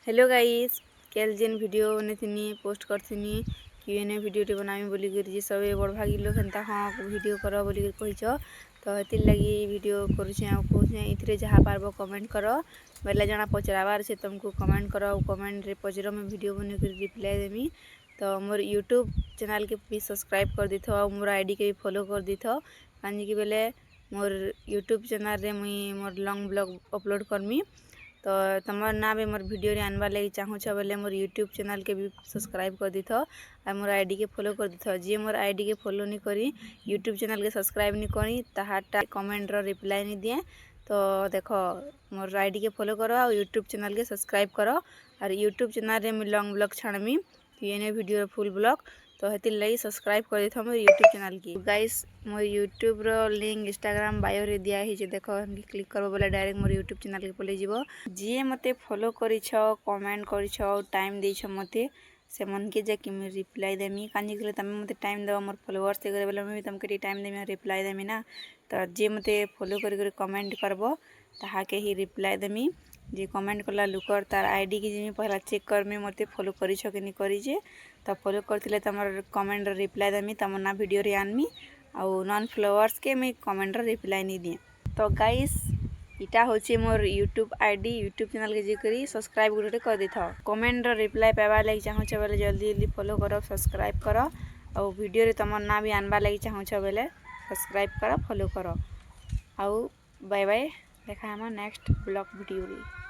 Hello guys केल जेन video बनेथिनी post करथिनी Q&A video बनामी बोली कर सब बड़ भागी लोग हेन्ता हाँ वीडियो कर बोली कहीच तो हेतिर लगी वीडियो करुचे आ कहूँ इथिरे जहाँ पार्ब कमेंट कर बेले जना पचराबार से तुमको कमेंट कर कमेंट रे पचर मैं वीडियो बन कर रिप्लाई देमी। तो मोर यूट्यूब चैनल के भी सब्सक्राइब कर दी थो मोर आईडी के भी फॉलो कर दी थो कि बेले मोर यूट्यूब चैनल रे मुई मोर लॉन्ग ब्लॉग अपलोड करमी। तो तुम्हार ना भी मोर वीडियो रे आनबार लगी चाहूछ बोले मोर यूट्यूब चैनल के भी सब्सक्राइब कर दी थो और मोर आईडी के फॉलो कर दी थो। जी मोर आईडी के फॉलो नहीं करी यूट्यूब चैनल के सब्सक्राइब नहीं करी ताहाटा कमेंट रो रिप्लाई नहीं दिए। तो देखो मोर आईडी के फॉलो करो और यूट्यूब चैनल के सब्सक्राइब करो और यूट्यूब चैनल रे मुझे लॉन्ग ब्लॉग छाड़मी Q&A वीडियो फुल ब्लॉग तो हेतिर लगी सब्सक्राइब कर देथो मोर यूट्यूब चैनल की। गाइस मोर यूट्यूब रो लिंक इंस्टाग्राम बायो रे दिया ही देखो क्लिक करबो बोले डायरेक्ट मोर यूट्यूब चैनल के पले जीवो। जी मते फॉलो करिछ कमेंट करिछ टाइम देइछ मते से मन के जे कि मैं रिप्लाई देमी कानी गले तमे मते टाइम देबो मोर फॉलोअर्स ते करे बोले मैं तुमके टाइम देमी रिप्लाई देमी ना। तो जे मते फॉलो कर कमेंट करबो ताहा के ही रिप्लाई देमी। जे कमेंट कला लुकर तार आईडी की जिमी पहला चेक करमी मते फॉलो करिछ कि नहीं करिजे। तो फॉलो करथिले तमर कमेंट रिप्लाई देमी तमर ना वीडियो रे आनमी और नॉन फॉलोअर्स के मैं कमेंट रिप्लाई नहीं दिए। तो गाइस इटा होची मोर यूट्यूब आईडी यूट्यूब चैनल के जेकरी सब्सक्राइब गुटे कर दी था कमेंट रिप्लाई पावा लगी चाहूछ बोले जल्दी जल्दी फॉलो करो सब्सक्राइब करो और वीडियो रे तमर ना भी आनबा लगी चाहूछ बोले सब्सक्राइब करो फॉलो करो। आउ बाय बाय देखा हम नेक्स्ट ब्लॉग वीडियो रे।